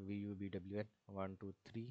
VUBWN123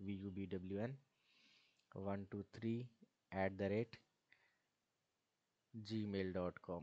VUBWN123@gmail.com۔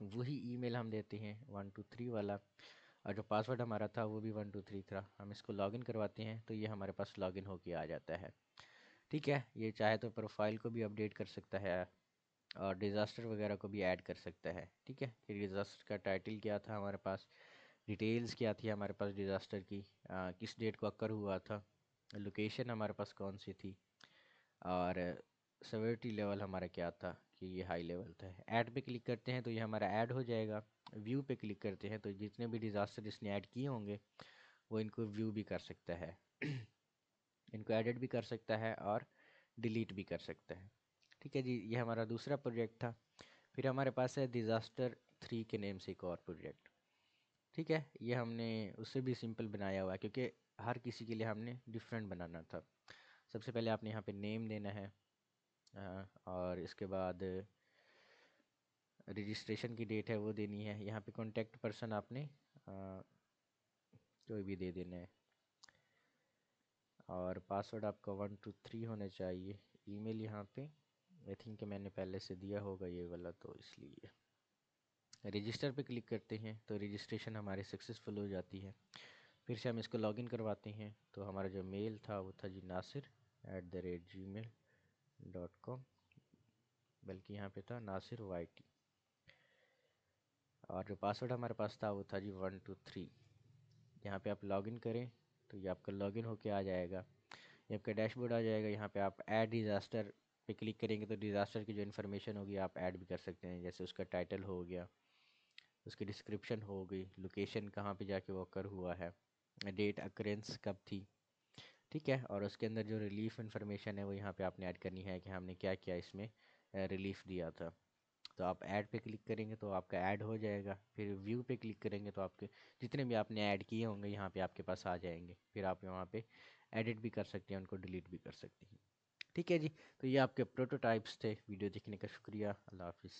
वही email हम देते हैं 123 वाला, और जो पासवर्ड हमारा था वो भी 123 था। हम इसको लॉगिन करवाते हैं तो ये हमारे पास लॉगिन होके आ जाता है। ठीक है, ये चाहे तो प्रोफाइल को भी अपडेट कर सकता है और डिज़ास्टर वगैरह को भी ऐड कर सकता है। ठीक है, कि डिज़ास्टर का टाइटल क्या था हमारे पास, डिटेल्स क्या थी हमारे पास डिज़ास्टर की, किस डेट को अकर हुआ था, लोकेशन हमारे पास कौन सी थी, और सेवेरिटी लेवल हमारा क्या था कि ये हाई लेवल था। ऐड पे क्लिक करते हैं तो ये हमारा ऐड हो जाएगा। व्यू पे क्लिक करते हैं तो जितने भी डिज़ास्टर इसने ऐड किए होंगे वो इनको व्यू भी कर सकता है इनको एडिट भी कर सकता है और डिलीट भी कर सकता है। ठीक है जी, ये हमारा दूसरा प्रोजेक्ट था। फिर हमारे पास है Disaster 3 के नेम से एक और प्रोजेक्ट। ठीक है, ये हमने उससे भी सिंपल बनाया हुआ है क्योंकि हर किसी के लिए हमने डिफरेंट बनाना था। सबसे पहले आपने यहाँ पे नेम देना है, और इसके बाद रजिस्ट्रेशन की डेट है वो देनी है। यहाँ पे कॉन्टैक्ट पर्सन आपने कोई भी दे देना है, और पासवर्ड आपका 123 होना चाहिए। ईमेल यहाँ पे आई थिंक मैंने पहले से दिया होगा ये वाला, तो इसलिए रजिस्टर पे क्लिक करते हैं तो रजिस्ट्रेशन हमारी सक्सेसफुल हो जाती है। फिर से हम इसको लॉगिन करवाते हैं तो हमारा जो मेल था वो था जी nasir@gmail.com, बल्कि यहाँ पे था नासिर YT, और जो पासवर्ड हमारे पास था वो था जी 123। यहाँ पे आप लॉगिन करें तो ये आपका लॉगिन होके आ जाएगा, ये आपका डैशबोर्ड आ जाएगा। यहाँ पे आप ऐड डिज़ास्टर पे क्लिक करेंगे तो डिज़ास्टर की जो इन्फॉर्मेशन होगी आप ऐड भी कर सकते हैं, जैसे उसका टाइटल हो गया, उसकी डिस्क्रिप्शन हो गई, लोकेशन कहाँ पे जाके वो अकर हुआ है, डेट अकरेंस कब थी। ठीक है, और उसके अंदर जो रिलीफ इन्फॉर्मेशन है वो यहाँ पे आपने ऐड करनी है कि हमने क्या क्या इसमें रिलीफ दिया था। तो आप ऐड पे क्लिक करेंगे तो आपका ऐड हो जाएगा। फिर व्यू पे क्लिक करेंगे तो आपके जितने भी आपने ऐड किए होंगे यहाँ पे आपके पास आ जाएंगे। फिर आप यहाँ पे एडिट भी कर सकते हैं, उनको डिलीट भी कर सकते हैं। ठीक है जी, तो ये आपके प्रोटोटाइप्स थे। वीडियो देखने का शुक्रिया। अल्लाह हाफिज़।